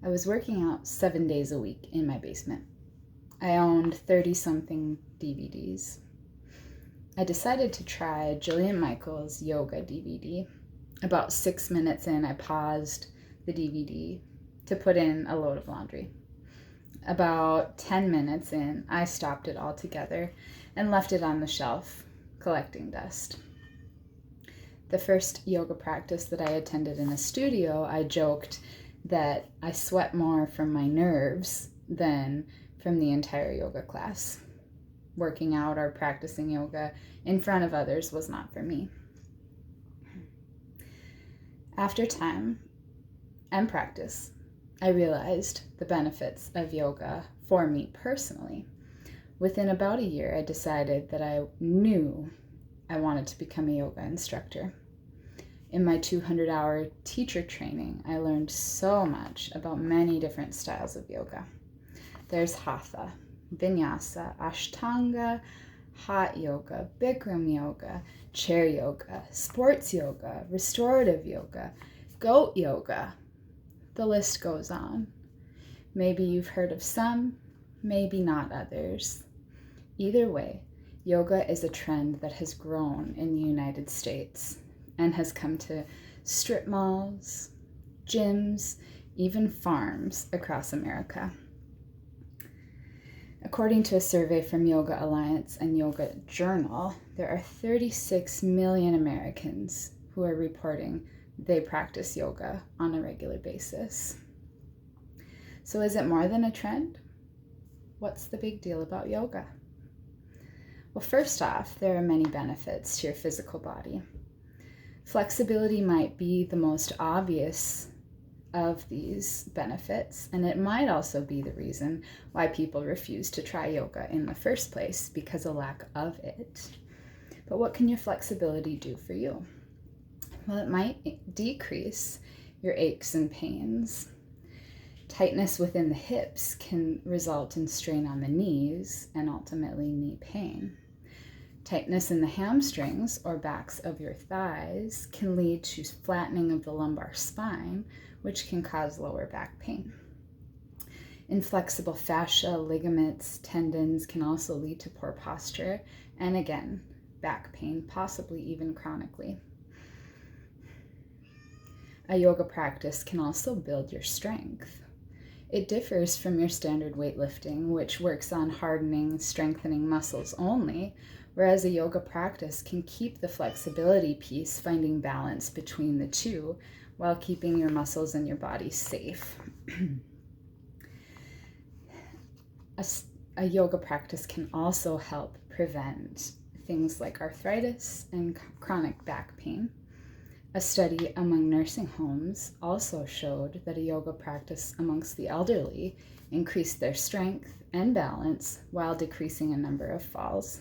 I was working out 7 days a week in my basement. I owned 30-something DVDs. I decided to try Jillian Michaels' yoga DVD. About 6 minutes in, I paused the DVD to put in a load of laundry. About 10 minutes in, I stopped it altogether and left it on the shelf, collecting dust. The first yoga practice that I attended in a studio, I joked that I sweat more from my nerves than from the entire yoga class. Working out or practicing yoga in front of others was not for me. After time and practice, I realized the benefits of yoga for me personally. Within about a year, I decided that I knew I wanted to become a yoga instructor. In my 200-hour teacher training, I learned so much about many different styles of yoga. There's Hatha, Vinyasa, Ashtanga, Hot Yoga, Bikram Yoga, Chair Yoga, Sports Yoga, Restorative Yoga, Goat Yoga. The list goes on. Maybe you've heard of some, maybe not others. Either way, yoga is a trend that has grown in the United States and has come to strip malls, gyms, even farms across America. According to a survey from Yoga Alliance and Yoga Journal, there are 36 million Americans who are reporting they practice yoga on a regular basis. So is it more than a trend? What's the big deal about yoga? Well, first off, there are many benefits to your physical body. Flexibility might be the most obvious of these benefits, and it might also be the reason why people refuse to try yoga in the first place, because of lack of it. But what can your flexibility do for you? Well, it might decrease your aches and pains. Tightness within the hips can result in strain on the knees and ultimately knee pain. Tightness in the hamstrings or backs of your thighs can lead to flattening of the lumbar spine, which can cause lower back pain. Inflexible fascia, ligaments, tendons can also lead to poor posture and, again, back pain, possibly even chronically. A yoga practice can also build your strength. It differs from your standard weightlifting, which works on hardening, strengthening muscles only, whereas a yoga practice can keep the flexibility piece, finding balance between the two while keeping your muscles and your body safe. A yoga practice can also help prevent things like arthritis and chronic back pain. A study among nursing homes also showed that a yoga practice amongst the elderly increased their strength and balance while decreasing a number of falls.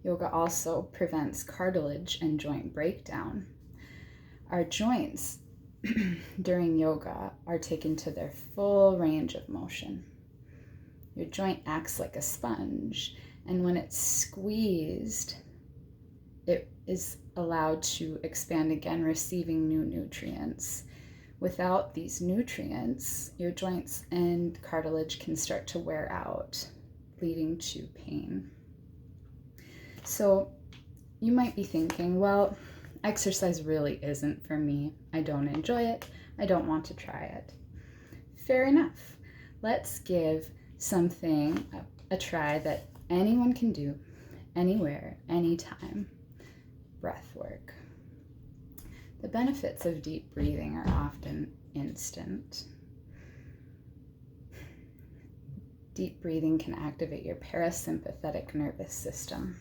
Yoga also prevents cartilage and joint breakdown. Our joints during yoga are taken to their full range of motion. Your joint acts like a sponge, and when it's squeezed, it is allowed to expand again, receiving new nutrients. Without these nutrients, your joints and cartilage can start to wear out, leading to pain. So you might be thinking, well, exercise really isn't for me. I don't enjoy it. I don't want to try it. Fair enough. Let's give something a try that anyone can do, anywhere, anytime. Breath work. The benefits of deep breathing are often instant. Deep breathing can activate your parasympathetic nervous system.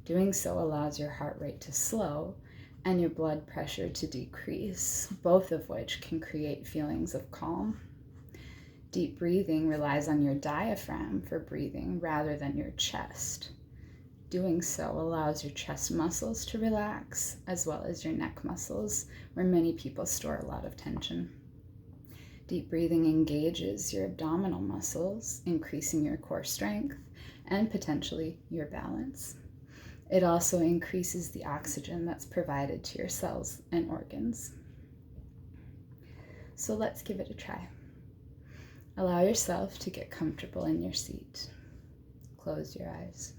Doing so allows your heart rate to slow and your blood pressure to decrease, both of which can create feelings of calm. Deep breathing relies on your diaphragm for breathing rather than your chest. Doing so allows your chest muscles to relax, as well as your neck muscles, where many people store a lot of tension. Deep breathing engages your abdominal muscles, increasing your core strength and potentially your balance. It also increases the oxygen that's provided to your cells and organs. So let's give it a try. Allow yourself to get comfortable in your seat. Close your eyes.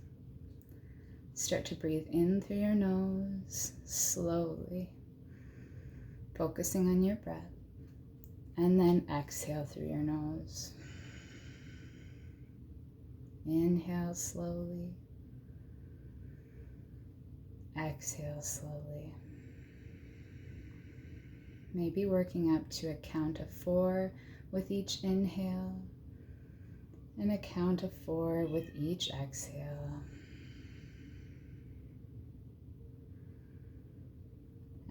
Start to breathe in through your nose, slowly, focusing on your breath. And then exhale through your nose. Inhale slowly. Exhale slowly. Maybe working up to a count of 4 with each inhale and a count of 4 with each exhale.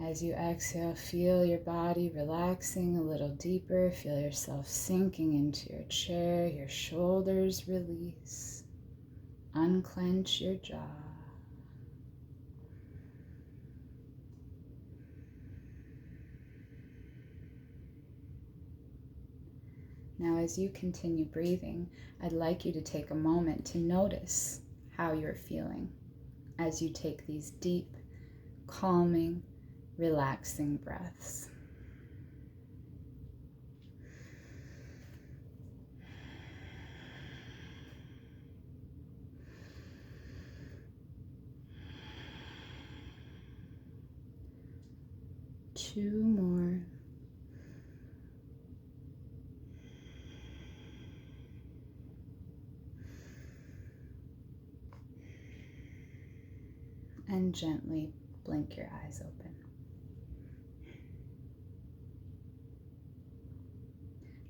As you exhale, feel your body relaxing a little deeper. Feel yourself sinking into your chair, your shoulders release. Unclench your jaw. Now, as you continue breathing, I'd like you to take a moment to notice how you're feeling as you take these deep, calming, relaxing breaths. Two more. And gently blink your eyes open.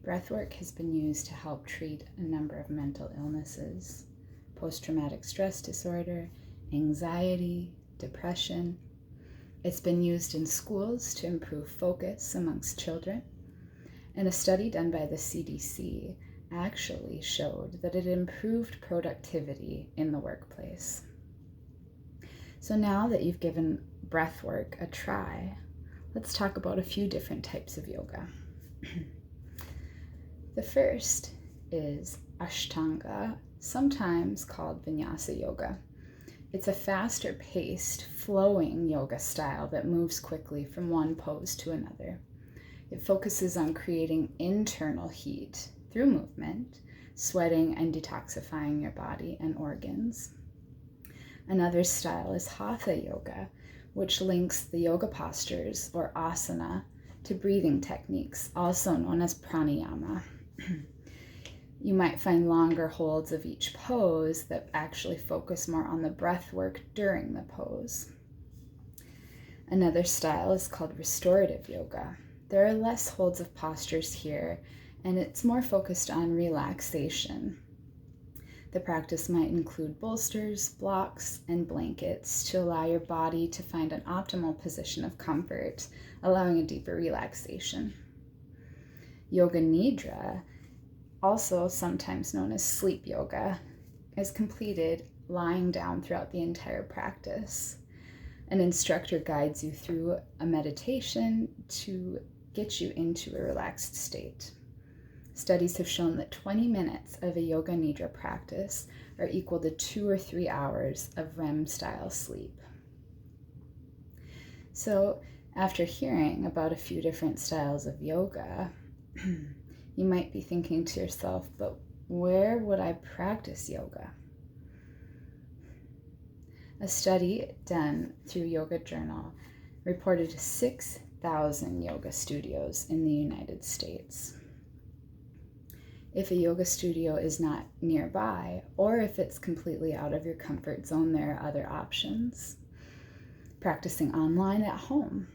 Breathwork has been used to help treat a number of mental illnesses: post-traumatic stress disorder, anxiety, depression. It's been used in schools to improve focus amongst children. And a study done by the CDC actually showed that it improved productivity in the workplace. So now that you've given breathwork a try, let's talk about a few different types of yoga. The first is Ashtanga, sometimes called Vinyasa yoga. It's a faster paced, flowing yoga style that moves quickly from one pose to another. It focuses on creating internal heat through movement, sweating, and detoxifying your body and organs. Another style is Hatha yoga, which links the yoga postures, or asana, to breathing techniques, also known as pranayama. You might find longer holds of each pose that actually focus more on the breath work during the pose. Another style is called restorative yoga. There are less holds of postures here, and it's more focused on relaxation. The practice might include bolsters, blocks, and blankets to allow your body to find an optimal position of comfort, allowing a deeper relaxation. Yoga Nidra, also sometimes known as sleep yoga, is completed lying down throughout the entire practice. An instructor guides you through a meditation to get you into a relaxed state. Studies have shown that 20 minutes of a Yoga Nidra practice are equal to 2 or 3 hours of REM-style sleep. So, after hearing about a few different styles of yoga, you might be thinking to yourself, but where would I practice yoga? A study done through Yoga Journal reported 6,000 yoga studios in the United States. If a yoga studio is not nearby, or if it's completely out of your comfort zone, there are other options. Practicing online at home.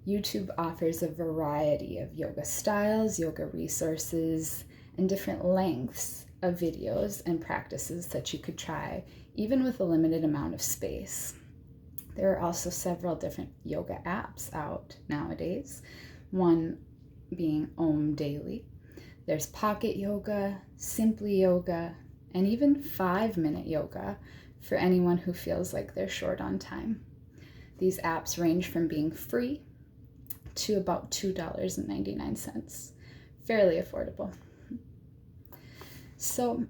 YouTube offers a variety of yoga styles, yoga resources, and different lengths of videos and practices that you could try, even with a limited amount of space. There are also several different yoga apps out nowadays, one being Om Daily. There's Pocket Yoga, Simply Yoga, and even 5-minute yoga for anyone who feels like they're short on time. These apps range from being free to about $2.99. Fairly affordable. So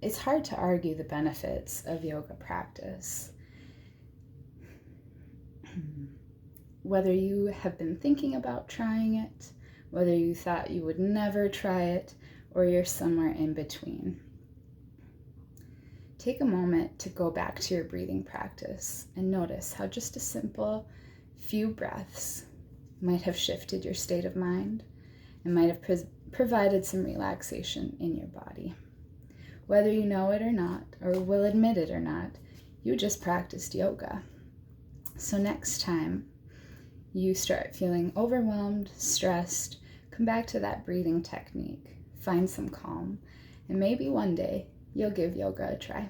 it's hard to argue the benefits of yoga practice. Whether you have been thinking about trying it, whether you thought you would never try it or you're somewhere in between. Take a moment to go back to your breathing practice and notice how just a simple few breaths might have shifted your state of mind and might have provided some relaxation in your body. Whether you know it or not, or will admit it or not, you just practiced yoga. So next time you start feeling overwhelmed, stressed, come back to that breathing technique, find some calm, and maybe one day you'll give yoga a try.